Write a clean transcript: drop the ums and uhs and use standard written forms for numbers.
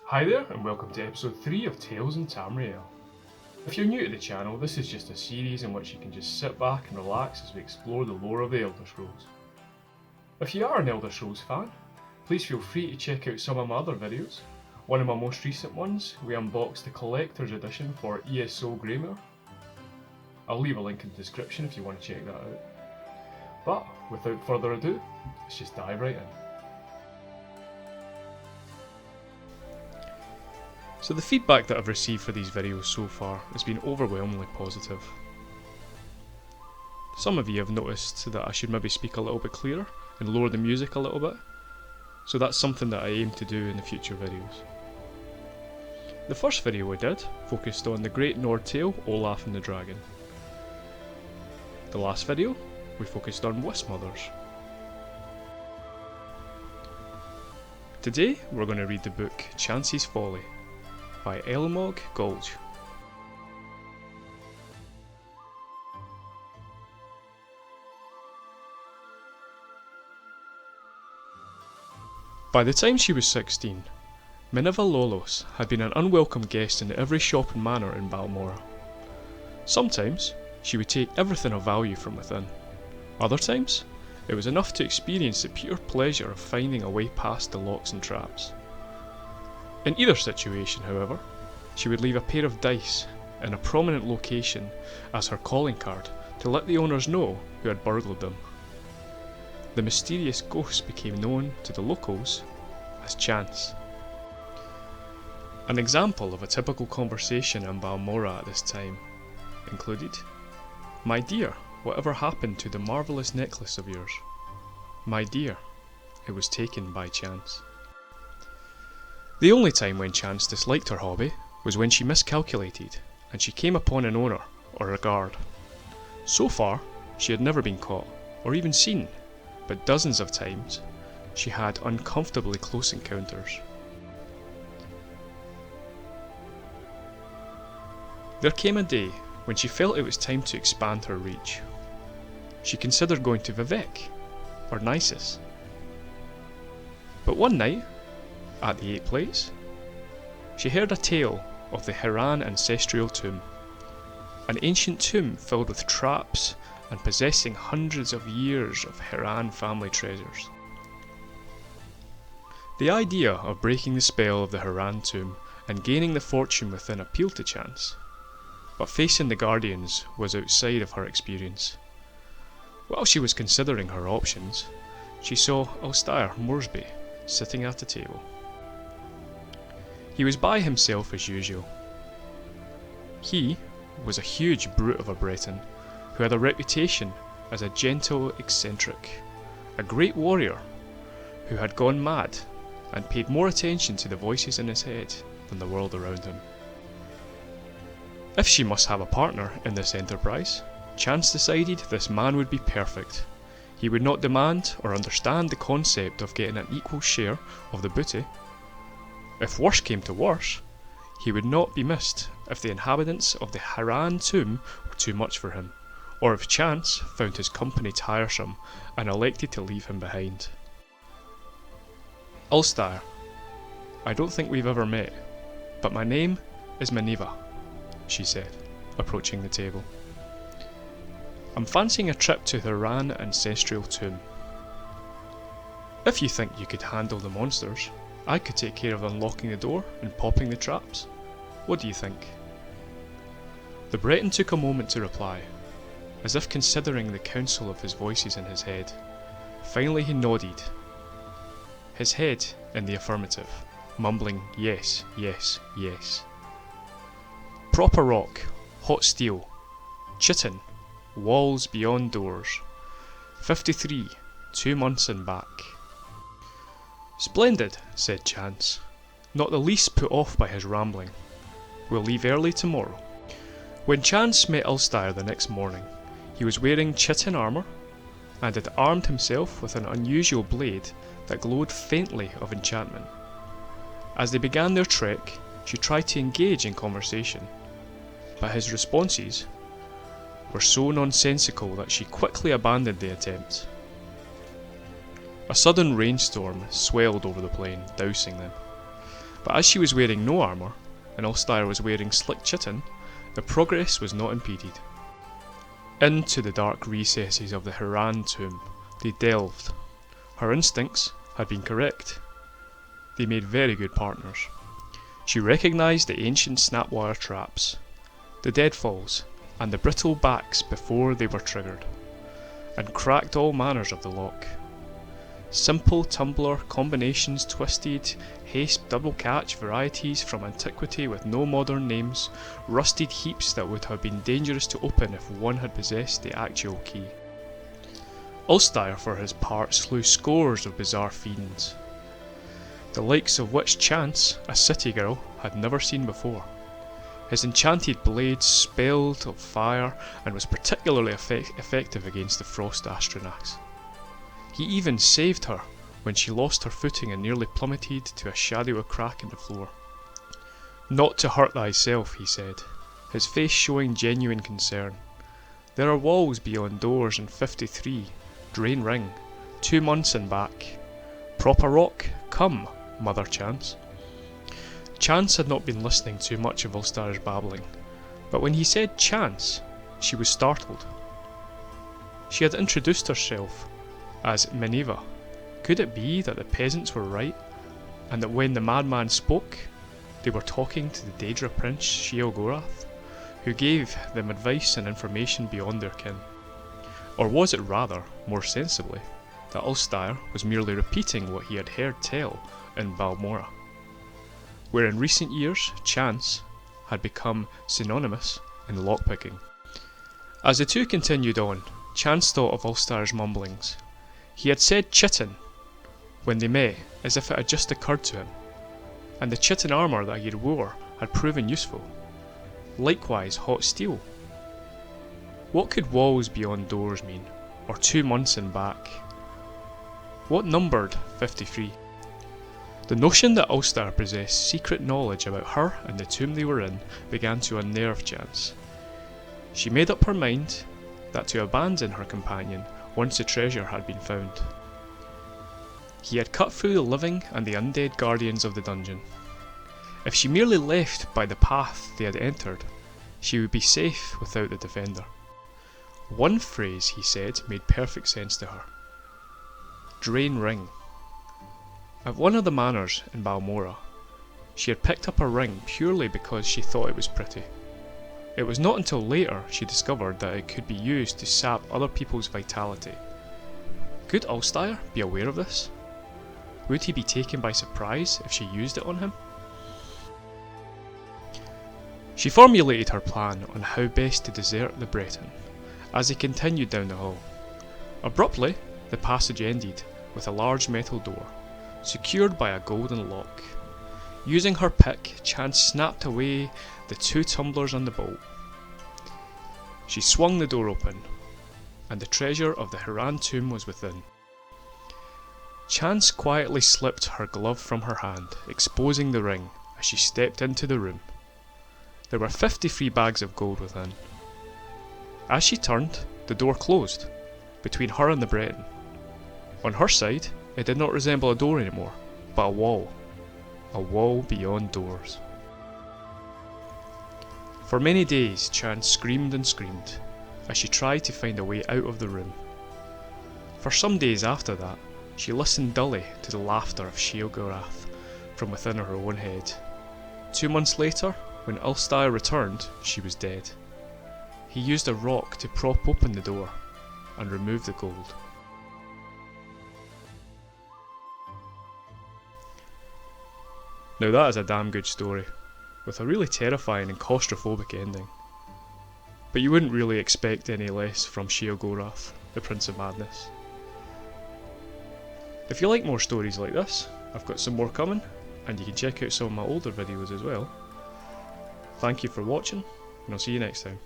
Hi there, and welcome to episode 3 of Tales in Tamriel. If you're new to the channel, this is just a series in which you can just sit back and relax as we explore the lore of the Elder Scrolls. If you are an Elder Scrolls fan, please feel free to check out some of my other videos. One of my most recent ones, we unboxed the Collector's Edition for ESO Greymore. I'll leave a link in the description if you want to check that out. But without further ado, let's just dive right in. So the feedback that I've received for these videos so far has been overwhelmingly positive. Some of you have noticed that I should maybe speak a little bit clearer and lower the music a little bit, so that's something that I aim to do in the future videos. The first video we did focused on the great Nord tale Olaf and the Dragon. The last video we focused on Wisp Mothers. Today we're going to read the book Chance's Folly by Elmog Gulge. By the time she was 16, Minerva Lolos had been an unwelcome guest in every shop and manor in Balmora. Sometimes she would take everything of value from within. Other times, it was enough to experience the pure pleasure of finding a way past the locks and traps. In either situation, however, she would leave a pair of dice in a prominent location as her calling card to let the owners know who had burgled them. The mysterious ghost became known to the locals as Chance. An example of a typical conversation in Balmora at this time included, "My dear, whatever happened to the marvellous necklace of yours? My dear, it was taken by Chance." The only time when Chance disliked her hobby was when she miscalculated and she came upon an owner or a guard. So far, she had never been caught or even seen, but dozens of times she had uncomfortably close encounters. There came a day when she felt it was time to expand her reach. She considered going to Vivek or Nisus. But one night, at the Eight Plates, she heard a tale of the Haran ancestral tomb, an ancient tomb filled with traps and possessing hundreds of years of Haran family treasures. The idea of breaking the spell of the Haran tomb and gaining the fortune within appealed to Chance, but facing the Guardians was outside of her experience. While she was considering her options, she saw Alstair Moresby sitting at a table. He was by himself as usual. He was a huge brute of a Breton who had a reputation as a gentle eccentric, a great warrior who had gone mad and paid more attention to the voices in his head than the world around him. If she must have a partner in this enterprise, Chance decided this man would be perfect. He would not demand or understand the concept of getting an equal share of the booty. If worse came to worse, he would not be missed if the inhabitants of the Haran tomb were too much for him, or if Chance found his company tiresome and elected to leave him behind. "Ulstair, I don't think we've ever met, but my name is Minerva," she said, approaching the table. "I'm fancying a trip to the Haran ancestral tomb. If you think you could handle the monsters, I could take care of unlocking the door and popping the traps. What do you think?" The Breton took a moment to reply, as if considering the counsel of his voices in his head. Finally he nodded, his head in the affirmative, mumbling yes, yes, yes. "Proper rock, hot steel, chitin, walls beyond doors. 53, 2 months and back." "Splendid," said Chance, not the least put off by his rambling. "We'll leave early tomorrow." When Chance met Ulstair the next morning, he was wearing chitin armour and had armed himself with an unusual blade that glowed faintly of enchantment. As they began their trek, she tried to engage in conversation, but his responses were so nonsensical that she quickly abandoned the attempt. A sudden rainstorm swelled over the plain, dousing them. But as she was wearing no armour, and Ulster was wearing slick chitin, the progress was not impeded. Into the dark recesses of the Haran tomb they delved. Her instincts had been correct. They made very good partners. She recognised the ancient snapwire traps, the deadfalls, and the brittle backs before they were triggered, and cracked all manners of the lock. Simple tumbler combinations, twisted, haste, double catch varieties from antiquity with no modern names, rusted heaps that would have been dangerous to open if one had possessed the actual key. Ulster, for his part, slew scores of bizarre fiends, the likes of which Chance, a city girl, had never seen before. His enchanted blade spelled of fire and was particularly effective against the frost Astronax. He even saved her when she lost her footing and nearly plummeted to a shadowy crack in the floor. "Not to hurt thyself," he said, his face showing genuine concern. "There are walls beyond doors in 53, Drain Ring, 2 months and back. Proper rock? Come, Mother Chance." Chance had not been listening too much of Ulster's babbling, but when he said Chance, she was startled. She had introduced herself as Minerva. Could it be that the peasants were right, and that when the madman spoke, they were talking to the Daedra Prince Sheogorath, who gave them advice and information beyond their kin? Or was it rather, more sensibly, that Ulster was merely repeating what he had heard tell in Balmora, where in recent years Chance had become synonymous in lockpicking? As the two continued on, Chance thought of Ulster's mumblings. He had said chitin when they met, as if it had just occurred to him, and the chitin armour that he wore had proven useful. Likewise hot steel. What could walls beyond doors mean, or 2 months and back? What numbered 53? The notion that Ulster possessed secret knowledge about her and the tomb they were in began to unnerve Chance. She made up her mind that to abandon her companion once the treasure had been found. He had cut through the living and the undead guardians of the dungeon. If she merely left by the path they had entered, she would be safe without the defender. One phrase, he said, made perfect sense to her. Drain Ring. At one of the manors in Balmora, she had picked up a ring purely because she thought it was pretty. It was not until later she discovered that it could be used to sap other people's vitality. Could Ulster be aware of this? Would he be taken by surprise if she used it on him? She formulated her plan on how best to desert the Breton as they continued down the hall. Abruptly, the passage ended with a large metal door, secured by a golden lock. Using her pick, Chance snapped away the 2 tumblers on the bolt. She swung the door open, and the treasure of the Haran tomb was within. Chance quietly slipped her glove from her hand, exposing the ring as she stepped into the room. There were 53 bags of gold within. As she turned, the door closed, between her and the Breton. On her side, it did not resemble a door anymore, but a wall beyond doors. For many days Chance screamed and screamed, as she tried to find a way out of the room. For some days after that, she listened dully to the laughter of Sheogorath from within her own head. 2 months later, when Ulster returned, she was dead. He used a rock to prop open the door and remove the gold. Now that is a damn good story, with a really terrifying and claustrophobic ending. But you wouldn't really expect any less from Sheogorath, the Prince of Madness. If you like more stories like this, I've got some more coming, and you can check out some of my older videos as well. Thank you for watching, and I'll see you next time.